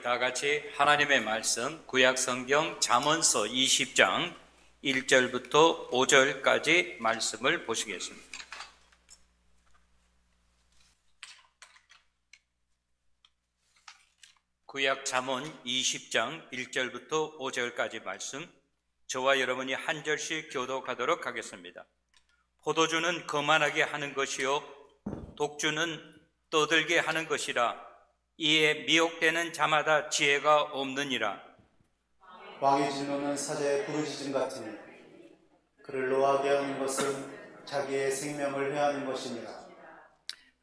다 같이 하나님의 말씀 구약 성경 잠언서 20장 1절부터 5절까지 말씀을 보시겠습니다. 구약 잠언 20장 1절부터 5절까지 말씀, 저와 여러분이 한 절씩 교독하도록 하겠습니다. 포도주는 거만하게 하는 것이요 독주는 떠들게 하는 것이라. 이에 미혹되는 자마다 지혜가 없느니라. 왕의 진노는 사자의 부르짖음 같으니 그를 노하게 하는 것은 자기의 생명을 회하는 것이니라.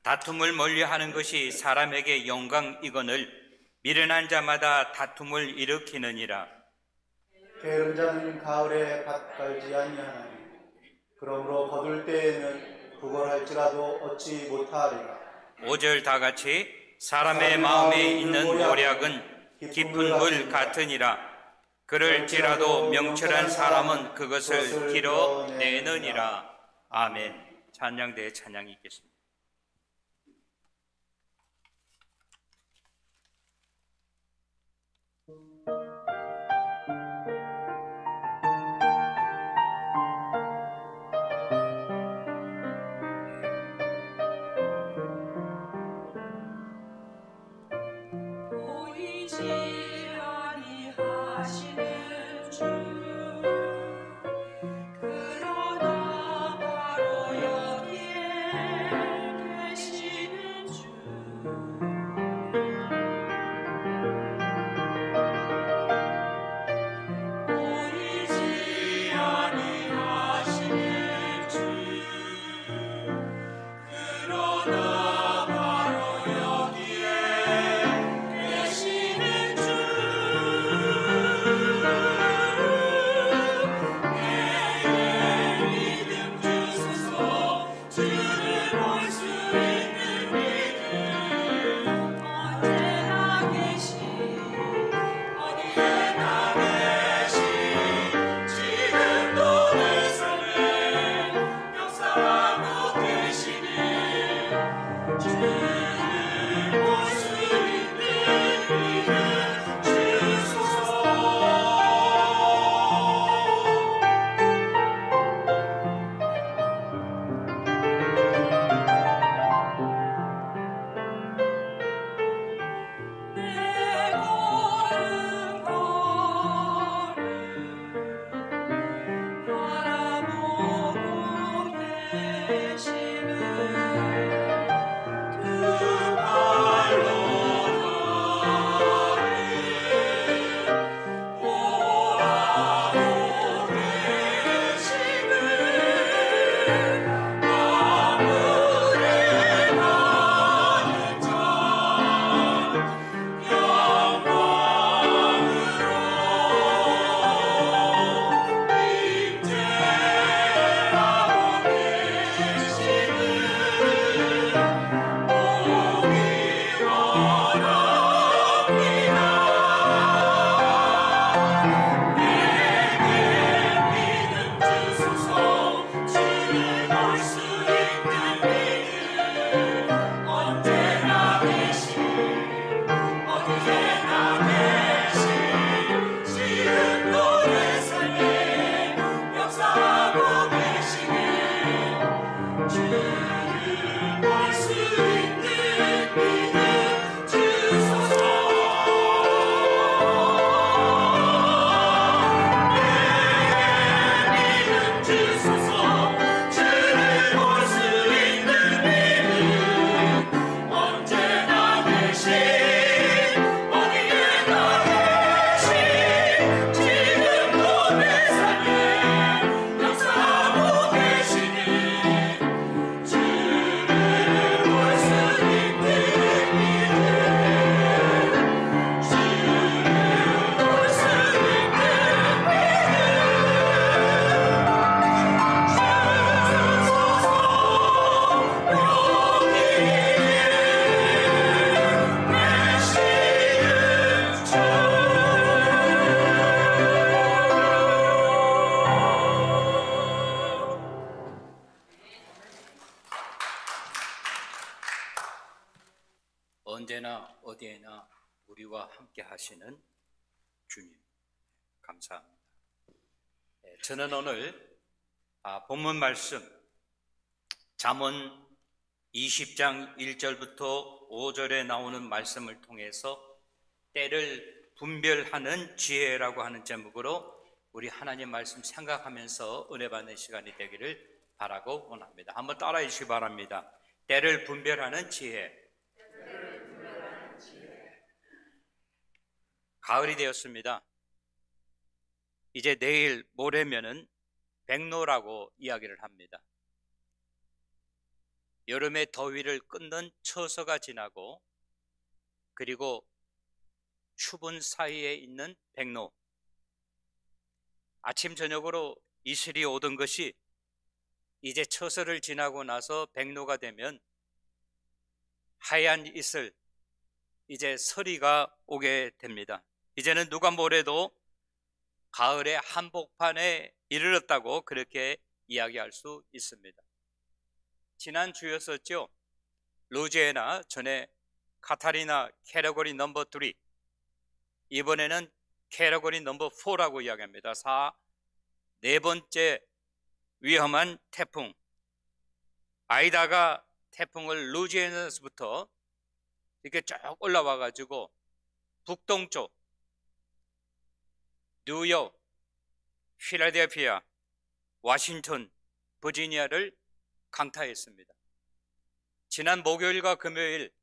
다툼을 멀리하는 것이 사람에게 영광이거늘 미련한 자마다 다툼을 일으키느니라. 게으른 자는 가을에 밭 갈지 아니하나니 그러므로 거둘 때에는 구걸할지라도 얻지 못하리라. 5절 다 같이 사람의 마음에 있는 모략은 깊은 물 같으니라. 그럴지라도 명철한 사람은 그것을 길어내느니라. 아멘. 찬양대에 찬양이 있겠습니다. 언제나 어디에나 우리와 함께 하시는 주님, 감사합니다. 저는 오늘 본문 말씀 잠언 20장 1절부터 5절에 나오는 말씀을 통해서 때를 분별하는 지혜라고 하는 제목으로 우리 하나님 말씀 생각하면서 은혜 받는 시간이 되기를 바라고 원합니다. 한번 따라해 주시기 바랍니다. 때를 분별하는 지혜. 가을이 되었습니다. 이제 내일 모레면은 백로라고 이야기를 합니다. 여름의 더위를 끊는 처서가 지나고 그리고 추분 사이에 있는 백로, 아침 저녁으로 이슬이 오던 것이 이제 처서를 지나고 나서 백로가 되면 하얀 이슬, 이제 서리가 오게 됩니다. 이제는 누가 뭐래도 가을의 한복판에 이르렀다고 그렇게 이야기할 수 있습니다. 지난주였었죠. 루지애나, 전에 카타리나 캐러거리 넘버 3, 이번에는 캐러거리 넘버 4라고 이야기합니다. 네 번째 위험한 태풍, 아이다가 태풍을 루지애나에서부터 이렇게 쭉 올라와 가지고 북동쪽 뉴욕, 필라델피아, 워싱턴, 버지니아를 강타했습니다. 지난 목요일과 금요일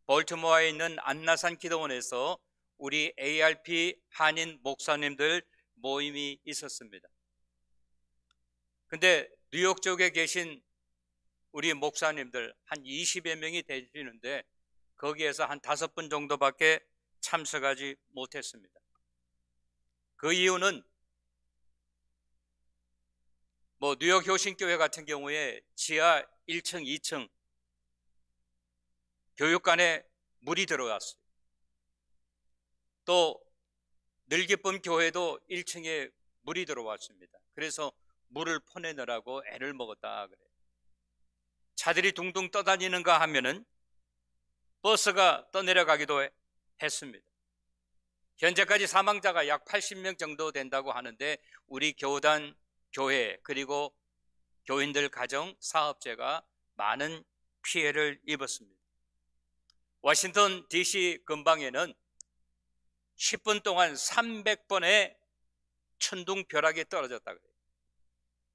볼티모어에 있는 안나산 기도원에서 우리 ARP 한인 목사님들 모임이 있었습니다. 근데 뉴욕 쪽에 계신 우리 목사님들 한 20여 명이 되시는데 거기에서 한 5분 정도밖에 참석하지 못했습니다. 그 이유는 뉴욕 효신교회 같은 경우에 지하 1층, 2층 교육관에 물이 들어왔어요. 또 늘기쁨 교회도 1층에 물이 들어왔습니다. 그래서 물을 퍼내느라고 애를 먹었다 그래요. 차들이 둥둥 떠다니는가 하면은 버스가 떠내려가기도 했습니다. 현재까지 사망자가 약 80명 정도 된다고 하는데 우리 교단, 교회 그리고 교인들 가정, 사업체가 많은 피해를 입었습니다. 워싱턴 DC 근방에는 10분 동안 300번의 천둥벼락이 떨어졌다 그래요.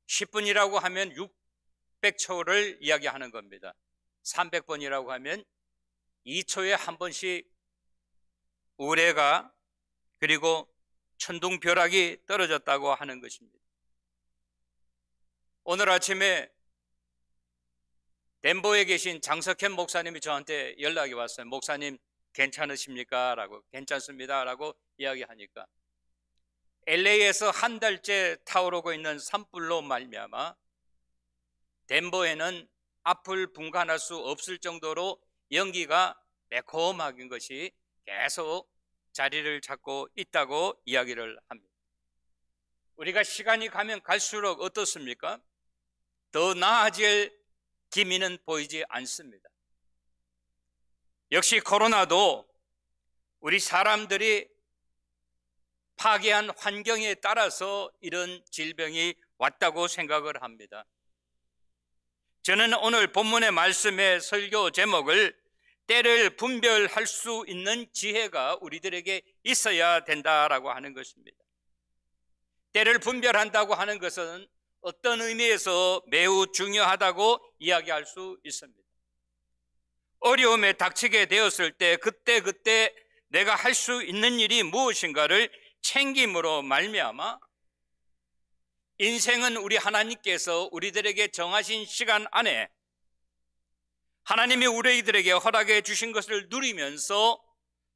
10분이라고 하면 600초를 이야기하는 겁니다. 300번이라고 하면 2초에 한 번씩 우레가 그리고 천둥벼락이 떨어졌다고 하는 것입니다. 오늘 아침에 덴버에 계신 장석현 목사님이 저한테 연락이 왔어요. 목사님 괜찮으십니까? 라고. 괜찮습니다 라고 이야기하니까 LA에서 한 달째 타오르고 있는 산불로 말미암아 덴버에는 앞을 분간할 수 없을 정도로 연기가 매콤한 것이 계속 자리를 잡고 있다고 이야기를 합니다. 우리가 시간이 가면 갈수록 어떻습니까? 더 나아질 기미는 보이지 않습니다. 역시 코로나도 우리 사람들이 파괴한 환경에 따라서 이런 질병이 왔다고 생각을 합니다. 저는 오늘 본문의 말씀의 설교 제목을 때를 분별할 수 있는 지혜가 우리들에게 있어야 된다라고 하는 것입니다. 때를 분별한다고 하는 것은 어떤 의미에서 매우 중요하다고 이야기할 수 있습니다. 어려움에 닥치게 되었을 때 그때 내가 할 수 있는 일이 무엇인가를 챙김으로 말미암아 인생은 우리 하나님께서 우리들에게 정하신 시간 안에 하나님이 우리들에게 허락해 주신 것을 누리면서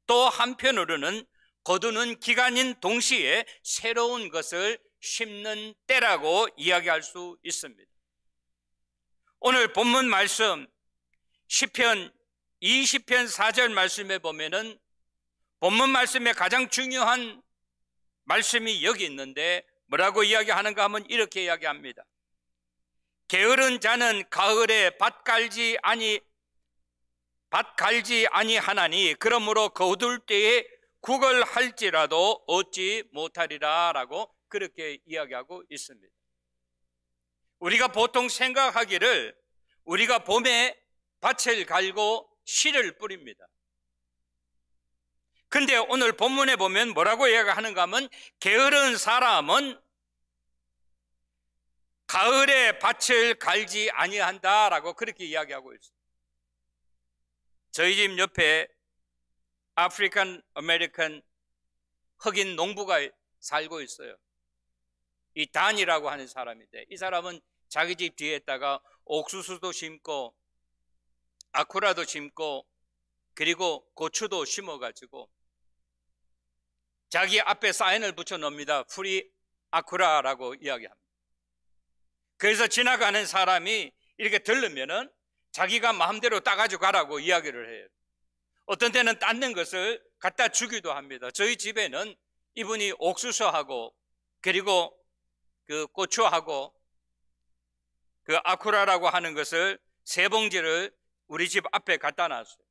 또 한편으로는 거두는 기간인 동시에 새로운 것을 심는 때라고 이야기할 수 있습니다. 오늘 본문 말씀 시편 20편 4절 말씀에 보면은 본문 말씀의 가장 중요한 말씀이 여기 있는데 뭐라고 이야기하는가 하면 이렇게 이야기합니다. 게으른 자는 가을에 밭 갈지 밭 갈지 아니하나니 그러므로 거둘 때에 구걸할지라도 얻지 못하리라 라고 그렇게 이야기하고 있습니다. 우리가 보통 생각하기를 우리가 봄에 밭을 갈고 씨를 뿌립니다. 근데 오늘 본문에 보면 뭐라고 이야기하는가 하면 게으른 사람은 가을에 밭을 갈지 아니한다라고 그렇게 이야기하고 있어요. 저희 집 옆에 아프리칸 아메리칸 흑인 농부가 살고 있어요. 이 단이라고 하는 사람인데 이 사람은 자기 집 뒤에다가 옥수수도 심고 아쿠라도 심고 그리고 고추도 심어가지고 자기 앞에 사인을 붙여 놓습니다. 프리 아쿠라라고 이야기합니다. 그래서 지나가는 사람이 이렇게 들르면은 자기가 마음대로 따가지고 가라고 이야기를 해요. 어떤 때는 땄는 것을 갖다 주기도 합니다. 저희 집에는 이분이 옥수수하고 그리고 그 고추하고 그 아쿠라라고 하는 것을 3봉지를 우리 집 앞에 갖다 놨어요.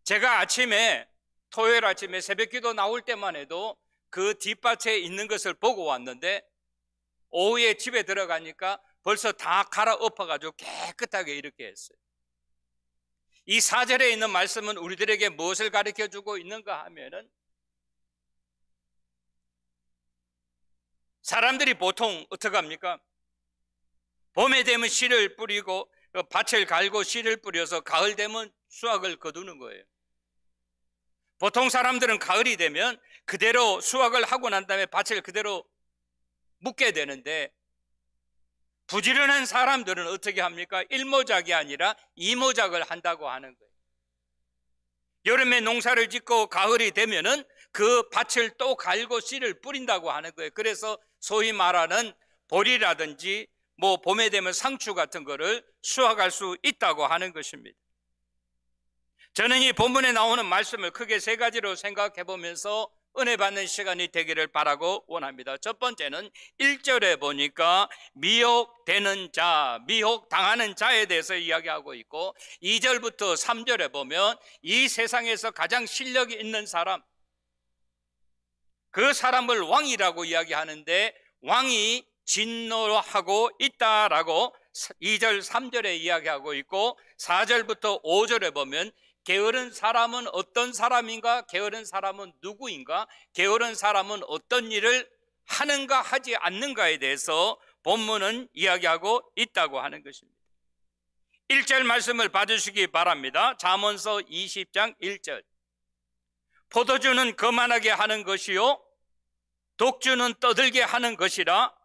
제가 아침에 토요일 아침에 새벽기도 나올 때만 해도 그 뒷밭에 있는 것을 보고 왔는데 오후에 집에 들어가니까 벌써 다 갈아엎어가지고 깨끗하게 이렇게 했어요. 이 4절에 있는 말씀은 우리들에게 무엇을 가르쳐주고 있는가 하면은 사람들이 보통 어떻게 합니까? 봄에 되면 씨를 뿌리고 밭을 갈고 씨를 뿌려서 가을 되면 수확을 거두는 거예요. 보통 사람들은 가을이 되면 그대로 수확을 하고 난 다음에 밭을 그대로 묻게 되는데 부지런한 사람들은 어떻게 합니까? 1모작이 아니라 2모작을 한다고 하는 거예요. 여름에 농사를 짓고 가을이 되면은 그 밭을 또 갈고 씨를 뿌린다고 하는 거예요. 그래서 소위 말하는 보리라든지 뭐 봄에 되면 상추 같은 거를 수확할 수 있다고 하는 것입니다. 저는 이 본문에 나오는 말씀을 크게 3가지로 생각해 보면서 은혜 받는 시간이 되기를 바라고 원합니다. 첫 번째는 1절에 보니까 미혹되는 자, 미혹당하는 자에 대해서 이야기하고 있고 2절부터 3절에 보면 이 세상에서 가장 실력이 있는 사람, 그 사람을 왕이라고 이야기하는데 왕이 진노하고 있다라고 2절 3절에 이야기하고 있고 4절부터 5절에 보면 게으른 사람은 어떤 사람인가? 게으른 사람은 누구인가? 게으른 사람은 어떤 일을 하는가 하지 않는가에 대해서 본문은 이야기하고 있다고 하는 것입니다. 1절 말씀을 봐주시기 바랍니다. 잠언서 20장 1절. 포도주는 거만하게 하는 것이요 독주는 떠들게 하는 것이라.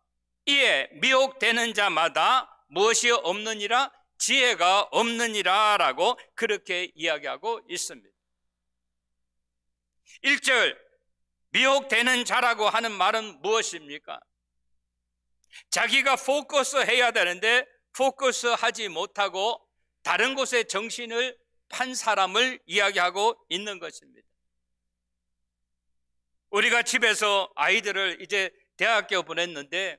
이에 미혹되는 자마다 무엇이 없느니라? 지혜가 없느니라 라고 그렇게 이야기하고 있습니다. 1절 미혹되는 자라고 하는 말은 무엇입니까? 자기가 포커스 해야 되는데 포커스 하지 못하고 다른 곳에 정신을 판 사람을 이야기하고 있는 것입니다. 우리가 집에서 아이들을 이제 대학교 보냈는데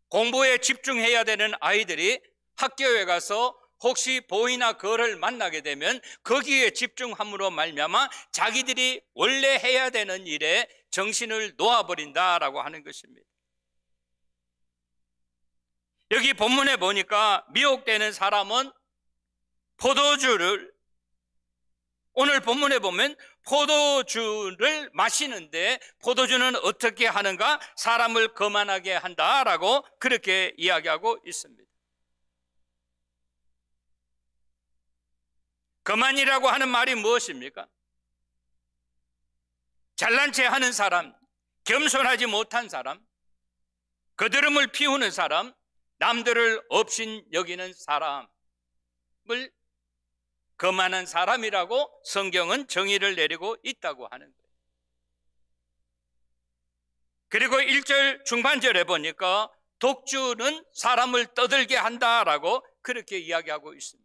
공부에 집중해야 되는 아이들이 학교에 가서 혹시 보이나 걸을 만나게 되면 거기에 집중함으로 말미암아 자기들이 원래 해야 되는 일에 정신을 놓아버린다라고 하는 것입니다. 여기 본문에 보니까 미혹되는 사람은 포도주를, 오늘 본문에 보면 포도주를 마시는데 포도주는 어떻게 하는가? 사람을 거만하게 한다라고 그렇게 이야기하고 있습니다. 거만이라고 하는 말이 무엇입니까? 잘난 체 하는 사람, 겸손하지 못한 사람, 거드름을 피우는 사람, 남들을 업신 여기는 사람을 거만한 사람이라고 성경은 정의를 내리고 있다고 하는 거예요. 그리고 1절 중반절에 보니까 독주는 사람을 떠들게 한다라고 그렇게 이야기하고 있습니다.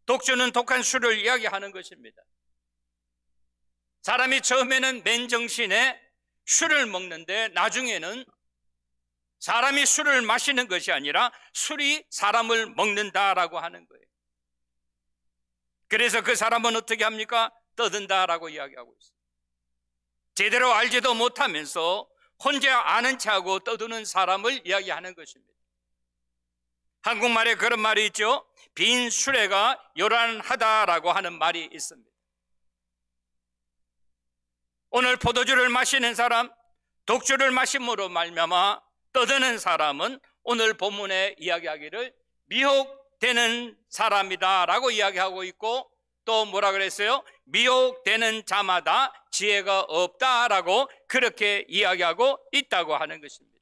독주는 독한 술을 이야기하는 것입니다. 사람이 처음에는 맨정신에 술을 먹는데 나중에는 사람이 술을 마시는 것이 아니라 술이 사람을 먹는다라고 하는 거예요. 그래서 그 사람은 어떻게 합니까? 떠든다라고 이야기하고 있어요. 제대로 알지도 못하면서 혼자 아는 체하고 떠드는 사람을 이야기하는 것입니다. 한국말에 그런 말이 있죠. 빈 수레가 요란하다라고 하는 말이 있습니다. 오늘 포도주를 마시는 사람, 독주를 마심으로 말미암아 떠드는 사람은 오늘 본문에 이야기하기를 미혹되는 사람이다라고 이야기하고 있고, 또 뭐라 그랬어요? 미혹되는 자마다 지혜가 없다라고 그렇게 이야기하고 있다고 하는 것입니다.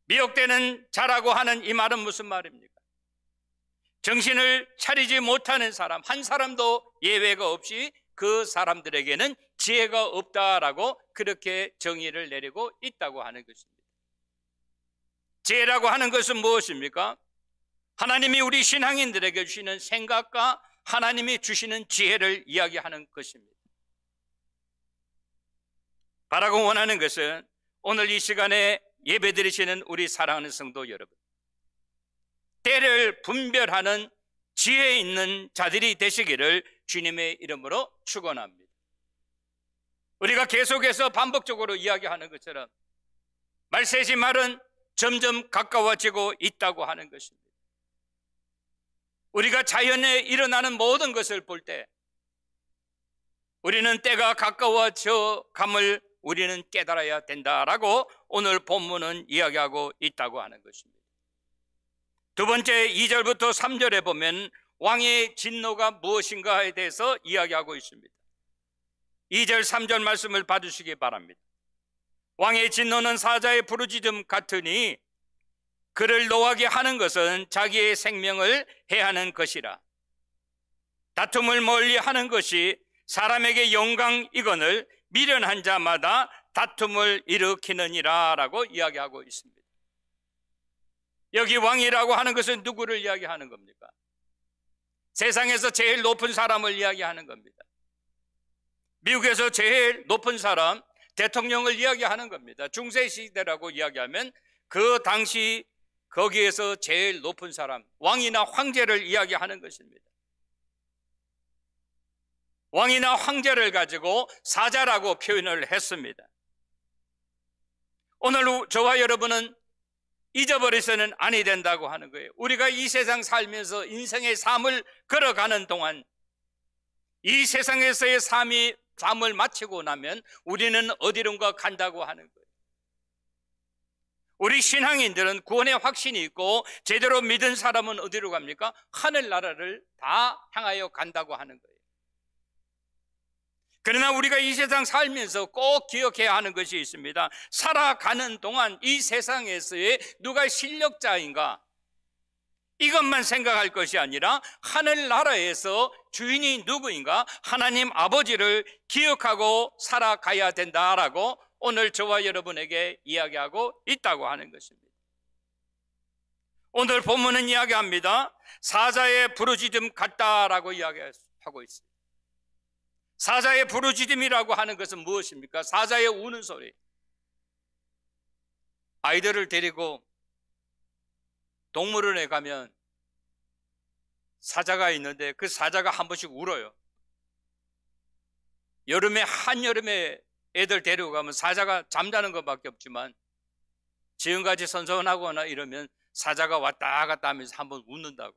미혹되는 자라고 하는 이 말은 무슨 말입니까? 정신을 차리지 못하는 사람, 한 사람도 예외가 없이 그 사람들에게는 지혜가 없다라고 그렇게 정의를 내리고 있다고 하는 것입니다. 지혜라고 하는 것은 무엇입니까? 하나님이 우리 신앙인들에게 주시는 생각과 하나님이 주시는 지혜를 이야기하는 것입니다. 바라고 원하는 것은 오늘 이 시간에 예배드리시는 우리 사랑하는 성도 여러분, 때를 분별하는 지혜 있는 자들이 되시기를 주님의 이름으로 축원합니다. 우리가 계속해서 반복적으로 이야기하는 것처럼 말세지 말은 점점 가까워지고 있다고 하는 것입니다. 우리가 자연에 일어나는 모든 것을 볼 때 우리는 때가 가까워져 감을 우리는 깨달아야 된다라고 오늘 본문은 이야기하고 있다고 하는 것입니다. 두 번째 2절부터 3절에 보면 왕의 진노가 무엇인가에 대해서 이야기하고 있습니다. 2절 3절 말씀을 봐주시기 바랍니다. 왕의 진노는 사자의 부르짖음 같으니 그를 노하게 하는 것은 자기의 생명을 해하는 것이라. 다툼을 멀리 하는 것이 사람에게 영광이거늘 미련한 자마다 다툼을 일으키느니라 라고 이야기하고 있습니다. 여기 왕이라고 하는 것은 누구를 이야기하는 겁니까? 세상에서 제일 높은 사람을 이야기하는 겁니다. 미국에서 제일 높은 사람, 대통령을 이야기하는 겁니다. 중세시대라고 이야기하면 그 당시 거기에서 제일 높은 사람, 왕이나 황제를 이야기하는 것입니다. 왕이나 황제를 가지고 사자라고 표현을 했습니다. 오늘 저와 여러분은 잊어버려서는 아니 된다고 하는 거예요. 우리가 이 세상 살면서 인생의 삶을 걸어가는 동안 이 세상에서의 삶을 마치고 나면 우리는 어디론가 간다고 하는 거예요. 우리 신앙인들은 구원의 확신이 있고 제대로 믿은 사람은 어디로 갑니까? 하늘나라를 다 향하여 간다고 하는 거예요. 그러나 우리가 이 세상 살면서 꼭 기억해야 하는 것이 있습니다. 살아가는 동안 이 세상에서의 누가 실력자인가, 이것만 생각할 것이 아니라 하늘나라에서 주인이 누구인가, 하나님 아버지를 기억하고 살아가야 된다라고 오늘 저와 여러분에게 이야기하고 있다고 하는 것입니다. 오늘 본문은 이야기합니다. 사자의 부르짖음 같다라고 이야기하고 있습니다. 사자의 부르짖음이라고 하는 것은 무엇입니까? 사자의 우는 소리. 아이들을 데리고 동물원에 가면 사자가 있는데 그 사자가 한 번씩 울어요. 한여름에 애들 데리고 가면 사자가 잠자는 것밖에 없지만 지금같이 선선하거나 이러면 사자가 왔다 갔다 하면서 한번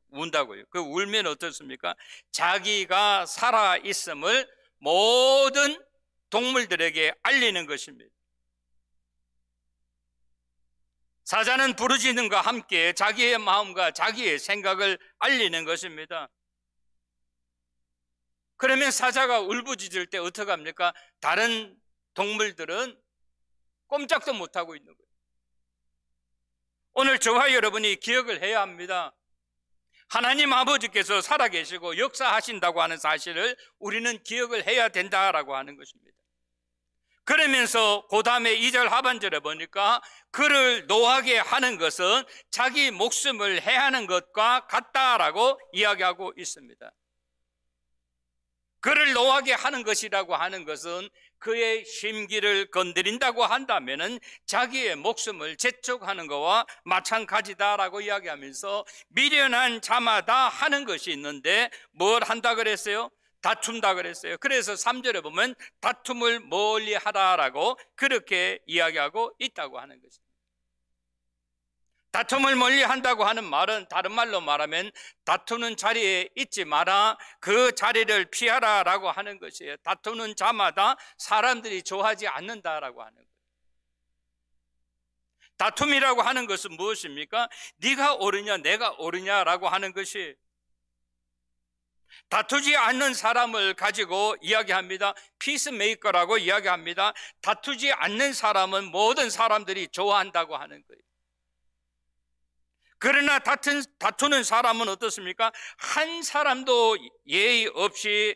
운다고요. 그 울면 어떻습니까? 자기가 살아있음을 모든 동물들에게 알리는 것입니다. 사자는 부르짖음과 함께 자기의 마음과 자기의 생각을 알리는 것입니다. 그러면 사자가 울부짖을 때 어떻게 합니까? 다른 동물들은 꼼짝도 못하고 있는 거예요. 오늘 저와 여러분이 기억을 해야 합니다. 하나님 아버지께서 살아계시고 역사하신다고 하는 사실을 우리는 기억을 해야 된다라고 하는 것입니다. 그러면서 그 다음에 2절 하반절에 보니까 그를 노하게 하는 것은 자기 목숨을 해하는 것과 같다라고 이야기하고 있습니다. 그를 노하게 하는 것이라고 하는 것은 그의 심기를 건드린다고 한다면은 자기의 목숨을 재촉하는 것과 마찬가지다라고 이야기하면서 미련한 자마다 하는 것이 있는데 뭘 한다 그랬어요? 다툰다 그랬어요. 그래서 3절에 보면 다툼을 멀리 하라라고 그렇게 이야기하고 있다고 하는 것입니다. 다툼을 멀리 한다고 하는 말은 다른 말로 말하면 다투는 자리에 있지 마라, 그 자리를 피하라라고 하는 것이에요. 다투는 자마다 사람들이 좋아하지 않는다라고 하는 거예요. 다툼이라고 하는 것은 무엇입니까? 네가 옳으냐 내가 옳으냐라고 하는 것이, 다투지 않는 사람을 가지고 이야기합니다. 피스메이커라고 이야기합니다. 다투지 않는 사람은 모든 사람들이 좋아한다고 하는 거예요. 그러나 다투는 사람은 어떻습니까? 한 사람도 예의 없이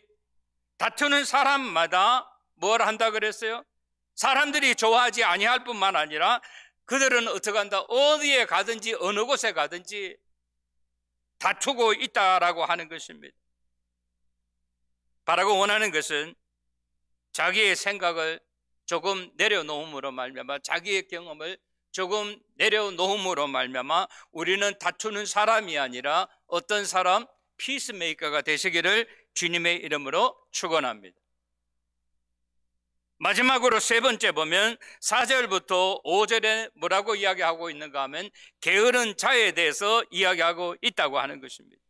다투는 사람마다 뭘 한다 그랬어요? 사람들이 좋아하지 아니할 뿐만 아니라 그들은 어떻게 한다? 어디에 가든지 어느 곳에 가든지 다투고 있다라고 하는 것입니다. 바라고 원하는 것은 자기의 생각을 조금 내려놓음으로 말미암아, 자기의 경험을 조금 내려놓음으로 말미암아 우리는 다투는 사람이 아니라 어떤 사람? 피스메이커가 되시기를 주님의 이름으로 축원합니다. 마지막으로 세 번째 보면 4절부터 5절에 뭐라고 이야기하고 있는가 하면 게으른 자에 대해서 이야기하고 있다고 하는 것입니다.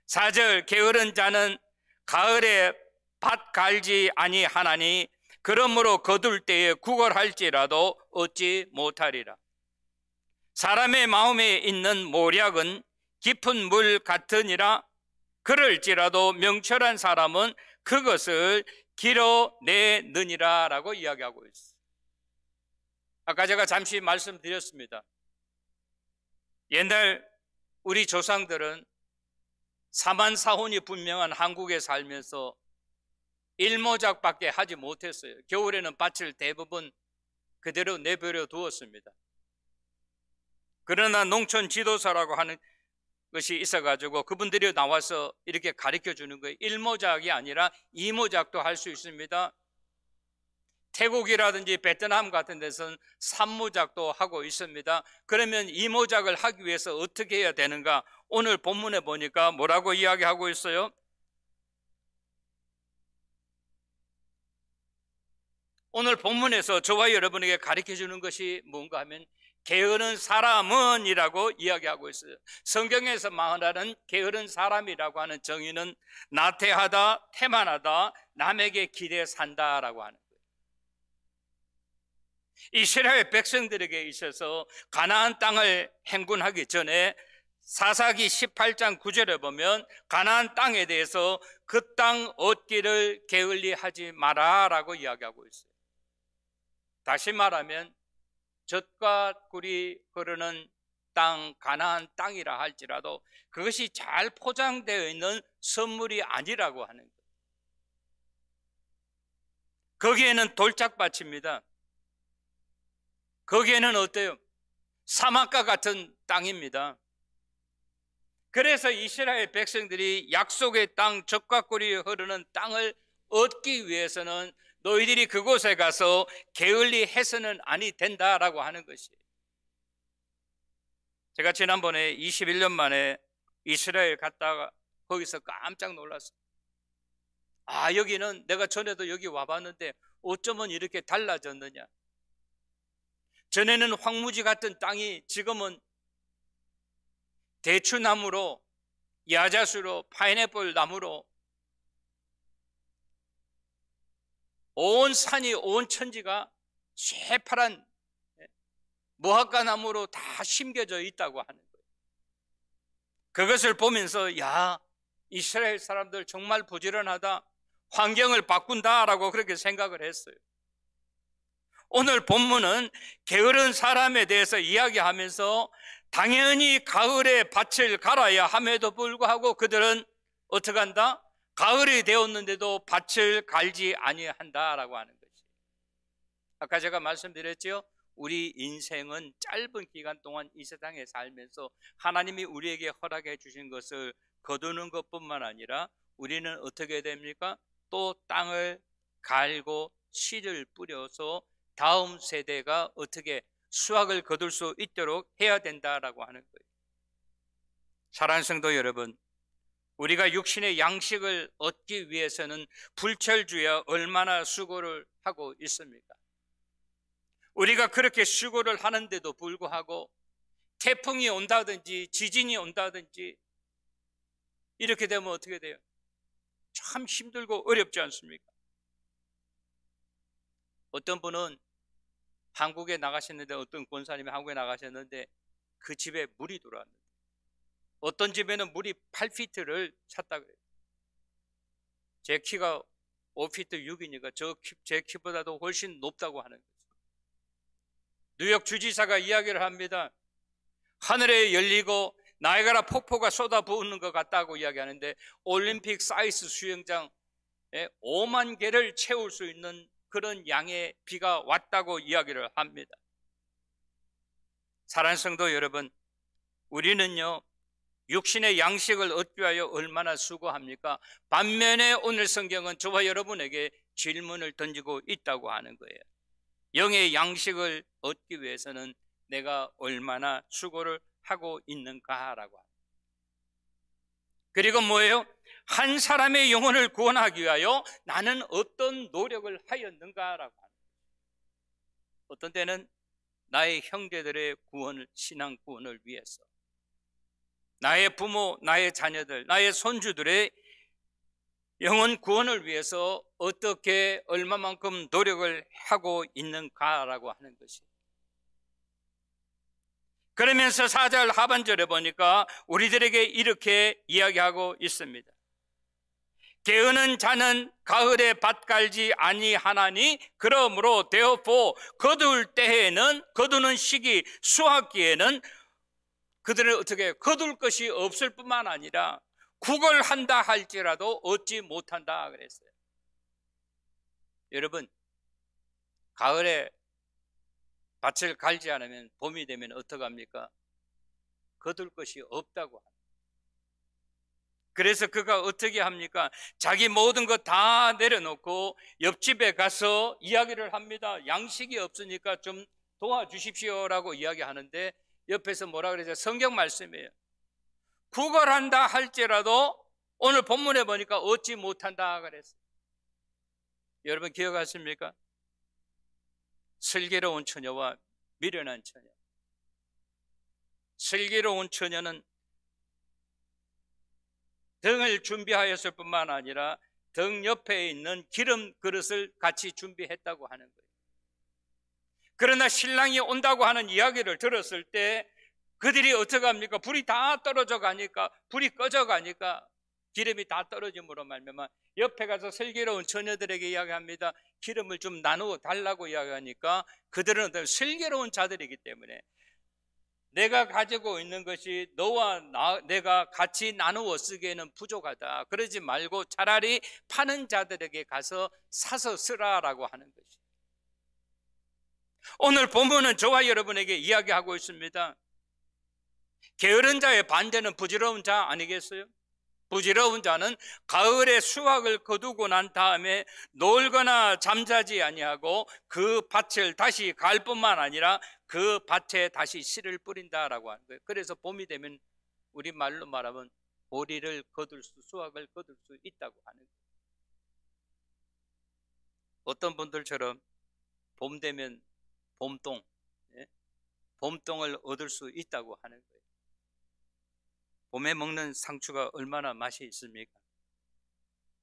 4절, 게으른 자는 가을에 밭 갈지 아니하나니 그러므로 거둘 때에 구걸할지라도 얻지 못하리라. 사람의 마음에 있는 모략은 깊은 물 같으니라. 그럴지라도 명철한 사람은 그것을 길어내느니라 라고 이야기하고 있어요. 아까 제가 잠시 말씀드렸습니다. 옛날 우리 조상들은 사만사혼이 분명한 한국에 살면서 일모작밖에 하지 못했어요. 겨울에는 밭을 대부분 그대로 내버려 두었습니다. 그러나 농촌 지도사라고 하는 것이 있어가지고 그분들이 나와서 이렇게 가르쳐 주는 거예요. 일모작이 아니라 이모작도 할 수 있습니다. 태국이라든지 베트남 같은 데서는 삼모작도 하고 있습니다. 그러면 이모작을 하기 위해서 어떻게 해야 되는가? 오늘 본문에 보니까 뭐라고 이야기하고 있어요? 오늘 본문에서 저와 여러분에게 가르쳐 주는 것이 뭔가 하면 게으른 사람은 이라고 이야기하고 있어요. 성경에서 말하는 게으른 사람이라고 하는 정의는 나태하다, 태만하다, 남에게 기대 산다라고 하는 거예요. 이스라엘 백성들에게 있어서 가나안 땅을 행군하기 전에 사사기 18장 9절에 보면 가나안 땅에 대해서 그 땅 얻기를 게을리 하지 마라라고 이야기하고 있어요. 다시 말하면 젖과 꿀이 흐르는 땅, 가나안 땅이라 할지라도 그것이 잘 포장되어 있는 선물이 아니라고 하는 거예요. 거기에는 돌짝밭입니다. 거기에는 어때요? 사막과 같은 땅입니다. 그래서 이스라엘 백성들이 약속의 땅, 젖과 꿀이 흐르는 땅을 얻기 위해서는 너희들이 그곳에 가서 게을리 해서는 아니 된다라고 하는 것이에요. 제가 지난번에 21년 만에 이스라엘 갔다가 거기서 깜짝 놀랐어요. 아, 여기는 내가 전에도 여기 와봤는데 어쩌면 이렇게 달라졌느냐. 전에는 황무지 같은 땅이 지금은 대추나무로, 야자수로, 파인애플 나무로 온 산이, 온 천지가 새파란 무화과 나무로 다 심겨져 있다고 하는 거예요. 그것을 보면서 야, 이스라엘 사람들 정말 부지런하다, 환경을 바꾼다라고 그렇게 생각을 했어요. 오늘 본문은 게으른 사람에 대해서 이야기하면서 당연히 가을에 밭을 갈아야 함에도 불구하고 그들은 어떻게 한다? 가을이 되었는데도 밭을 갈지 아니한다라고 하는 것이. 아까 제가 말씀드렸죠. 우리 인생은 짧은 기간 동안 이 세상에 살면서 하나님이 우리에게 허락해 주신 것을 거두는 것뿐만 아니라 우리는 어떻게 됩니까? 또 땅을 갈고 씨를 뿌려서 다음 세대가 어떻게 수확을 거둘 수 있도록 해야 된다라고 하는 거예요. 사랑하는 성도 여러분, 우리가 육신의 양식을 얻기 위해서는 불철주야 얼마나 수고를 하고 있습니까? 우리가 그렇게 수고를 하는데도 불구하고 태풍이 온다든지 지진이 온다든지 이렇게 되면 어떻게 돼요? 참 힘들고 어렵지 않습니까? 어떤 분은 한국에 나가셨는데, 어떤 권사님이 한국에 나가셨는데 그 집에 물이 들어왔는데, 어떤 집에는 물이 8피트를 찼다 그래요. 제 키가 5피트 6이니까 제 키보다도 훨씬 높다고 하는 거죠. 뉴욕 주지사가 이야기를 합니다. 하늘에 열리고 나이아가라 폭포가 쏟아부으는 것 같다고 이야기하는데, 올림픽 사이즈 수영장 5만 개를 채울 수 있는 그런 양의 비가 왔다고 이야기를 합니다. 사랑하는 성도 여러분, 우리는요 육신의 양식을 얻기 위하여 얼마나 수고합니까? 반면에 오늘 성경은 저와 여러분에게 질문을 던지고 있다고 하는 거예요. 영의 양식을 얻기 위해서는 내가 얼마나 수고를 하고 있는가라고 합니다. 그리고 뭐예요? 한 사람의 영혼을 구원하기 위하여 나는 어떤 노력을 하였는가라고 합니다. 어떤 때는 나의 형제들의 구원을, 신앙 구원을 위해서, 나의 부모, 나의 자녀들, 나의 손주들의 영혼 구원을 위해서 어떻게 얼마만큼 노력을 하고 있는가라고 하는 것이. 그러면서 4절 하반절에 보니까 우리들에게 이렇게 이야기하고 있습니다. 게으른 자는 가을에 밭 갈지 아니하나니 그러므로 therefore 거두는 시기, 수확기에는 그들은 어떻게 거둘 것이 없을 뿐만 아니라 구걸한다 할지라도 얻지 못한다 그랬어요. 여러분, 가을에 밭을 갈지 않으면 봄이 되면 어떡합니까? 거둘 것이 없다고 합니다. 그래서 그가 어떻게 합니까? 자기 모든 것 다 내려놓고 옆집에 가서 이야기를 합니다. 양식이 없으니까 좀 도와주십시오라고 이야기하는데, 옆에서 뭐라 그러죠? 성경 말씀이에요. 구걸한다 할지라도 오늘 본문에 보니까 얻지 못한다 그랬어요. 여러분 기억하십니까? 슬기로운 처녀와 미련한 처녀. 슬기로운 처녀는 등을 준비하였을 뿐만 아니라 등 옆에 있는 기름 그릇을 같이 준비했다고 하는 거예요. 그러나 신랑이 온다고 하는 이야기를 들었을 때 그들이 어떻게 합니까? 불이 다 떨어져 가니까, 불이 꺼져 가니까 기름이 다 떨어짐으로 말미암아 옆에 가서 슬기로운 처녀들에게 이야기합니다. 기름을 좀 나누어 달라고 이야기하니까 그들은 어떤 슬기로운 자들이기 때문에 내가 가지고 있는 것이 너와 내가 같이 나누어 쓰기에는 부족하다. 그러지 말고 차라리 파는 자들에게 가서 사서 쓰라라고 하는 것이. 오늘 본문은 저와 여러분에게 이야기하고 있습니다. 게으른 자의 반대는 부지런한 자 아니겠어요? 부지런한 자는 가을에 수확을 거두고 난 다음에 놀거나 잠자지 아니하고 그 밭을 다시 갈 뿐만 아니라 그 밭에 다시 씨를 뿌린다라고 하는 거예요. 그래서 봄이 되면 우리 말로 말하면 보리를 거둘 수, 수확을 거둘 수 있다고 하는 거예요. 어떤 분들처럼 봄 되면 봄동, 봄동을 얻을 수 있다고 하는 거예요. 봄에 먹는 상추가 얼마나 맛이 있습니까?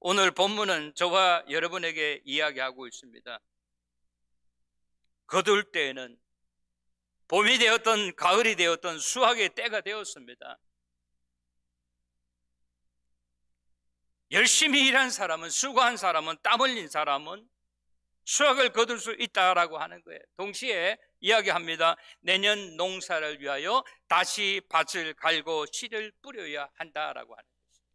오늘 본문은 저와 여러분에게 이야기하고 있습니다. 거둘 때에는 봄이 되었던 가을이 되었던 수확의 때가 되었습니다. 열심히 일한 사람은, 수고한 사람은, 땀 흘린 사람은 수확을 거둘 수 있다라고 하는 거예요. 동시에 이야기합니다. 내년 농사를 위하여 다시 밭을 갈고 씨를 뿌려야 한다라고 하는 것입니다.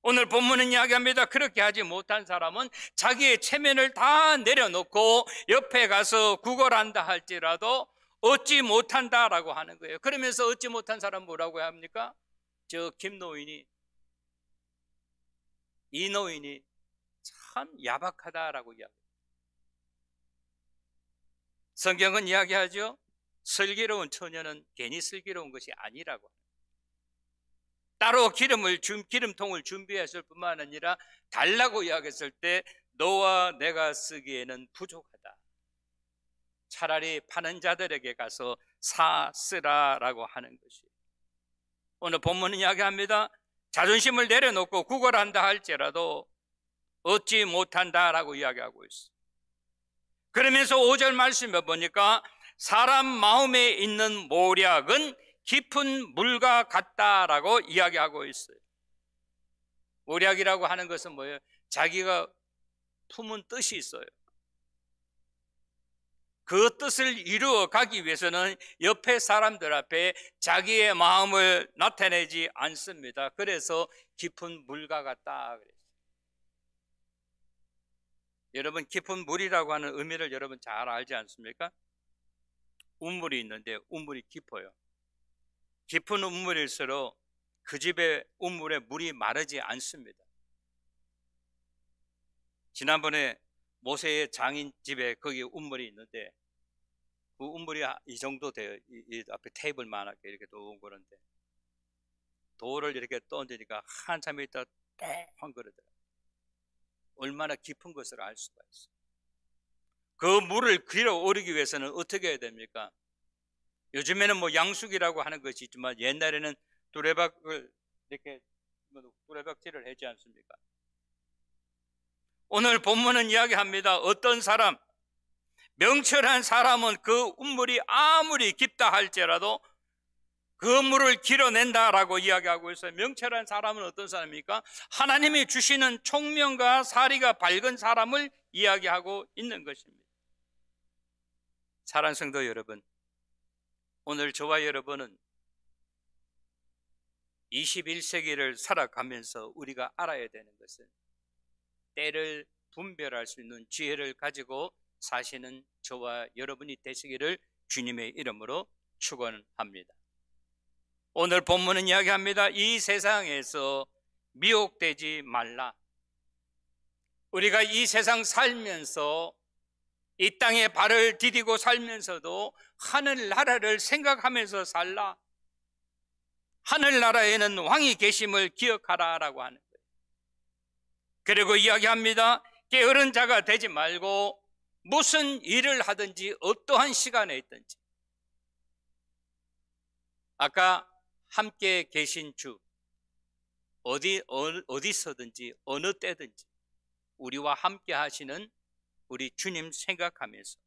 오늘 본문은 이야기합니다. 그렇게 하지 못한 사람은 자기의 체면을 다 내려놓고 옆에 가서 구걸한다 할지라도 얻지 못한다라고 하는 거예요. 그러면서 얻지 못한 사람 뭐라고 합니까? 저 김노인이 이 노인이 참 야박하다라고 이야기합니다. 성경은 이야기하죠. 슬기로운 처녀는 괜히 슬기로운 것이 아니라고. 따로 기름통을 준비했을 뿐만 아니라 달라고 이야기했을 때 너와 내가 쓰기에는 부족하다. 차라리 파는 자들에게 가서 쓰라라고 하는 것이. 오늘 본문은 이야기합니다. 자존심을 내려놓고 구걸한다 할지라도 얻지 못한다라고 이야기하고 있어요. 그러면서 5절 말씀에 보니까 사람 마음에 있는 모략은 깊은 물과 같다라고 이야기하고 있어요. 모략이라고 하는 것은 뭐예요? 자기가 품은 뜻이 있어요. 그 뜻을 이루어 가기 위해서는 옆에 사람들 앞에 자기의 마음을 나타내지 않습니다. 그래서 깊은 물과 같다 그랬어요. 여러분, 깊은 물이라고 하는 의미를 여러분 잘 알지 않습니까? 운물이 있는데 운물이 깊어요. 깊은 운물일수록 그 집의 운물에 물이 마르지 않습니다. 지난번에 모세의 장인 집에 거기 운물이 있는데 그 운물이 이 정도 돼요. 이 앞에 테이블만하게 이렇게 동그란데 돌을 이렇게 던지니까 한참 있다 뻥 그러더라고요. 얼마나 깊은 것을 알 수가 있어요. 그 물을 길어 오르기 위해서는 어떻게 해야 됩니까? 요즘에는 뭐 양숙이라고 하는 것이 있지만 옛날에는 두레박을 이렇게 두레박질을 하지 않습니까? 오늘 본문은 이야기합니다. 어떤 사람, 명철한 사람은 그 운물이 아무리 깊다 할지라도 그 물을 길어낸다라고 이야기하고 있어요. 명철한 사람은 어떤 사람입니까? 하나님이 주시는 총명과 사리가 밝은 사람을 이야기하고 있는 것입니다. 사랑하는 성도 여러분, 오늘 저와 여러분은 21세기를 살아가면서 우리가 알아야 되는 것은 때를 분별할 수 있는 지혜를 가지고 사시는 저와 여러분이 되시기를 주님의 이름으로 축원합니다. 오늘 본문은 이야기합니다. 이 세상에서 미혹되지 말라. 우리가 이 세상 살면서 이 땅에 발을 디디고 살면서도 하늘나라를 생각하면서 살라. 하늘나라에는 왕이 계심을 기억하라라고 하는 거예요. 그리고 이야기합니다. 게으른 자가 되지 말고 무슨 일을 하든지 어떠한 시간에 있든지 아까 함께 계신 주 어디서든지 어느 때든지 우리와 함께 하시는 우리 주님 생각하면서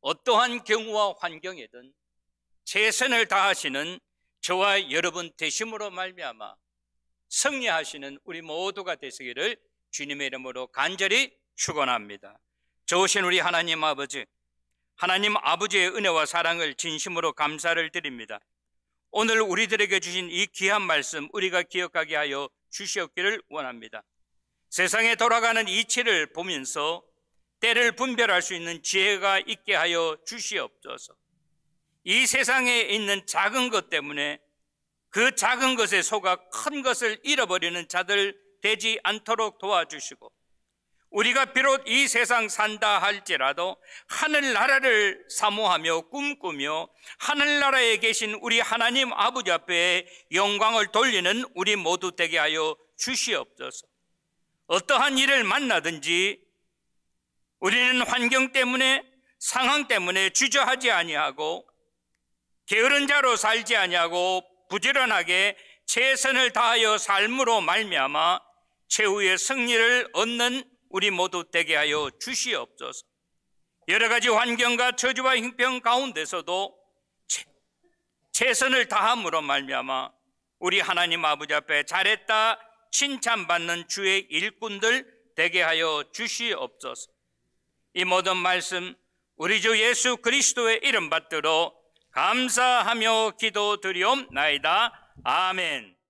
어떠한 경우와 환경에든 최선을 다하시는 저와 여러분 되심으로 말미암아 승리하시는 우리 모두가 되시기를 주님의 이름으로 간절히 축원합니다. 좋으신 우리 하나님 아버지, 하나님 아버지의 은혜와 사랑을 진심으로 감사를 드립니다. 오늘 우리들에게 주신 이 귀한 말씀 우리가 기억하게 하여 주시옵기를 원합니다. 세상에 돌아가는 이치를 보면서 때를 분별할 수 있는 지혜가 있게 하여 주시옵소서. 이 세상에 있는 작은 것 때문에 그 작은 것에 속아 큰 것을 잃어버리는 자들 되지 않도록 도와주시고, 우리가 비록 이 세상 산다 할지라도 하늘나라를 사모하며 꿈꾸며 하늘나라에 계신 우리 하나님 아버지 앞에 영광을 돌리는 우리 모두 되게 하여 주시옵소서. 어떠한 일을 만나든지 우리는 환경 때문에 상황 때문에 주저하지 아니하고 게으른 자로 살지 아니하고 부지런하게 최선을 다하여 삶으로 말미암아 최후의 승리를 얻는 우리 모두 되게 하여 주시옵소서. 여러 가지 환경과 저주와 형편 가운데서도 최선을 다함으로 말미암아 우리 하나님 아버지 앞에 잘했다 칭찬받는 주의 일꾼들 되게 하여 주시옵소서. 이 모든 말씀 우리 주 예수 그리스도의 이름 받들어 감사하며 기도드리옵나이다. 아멘.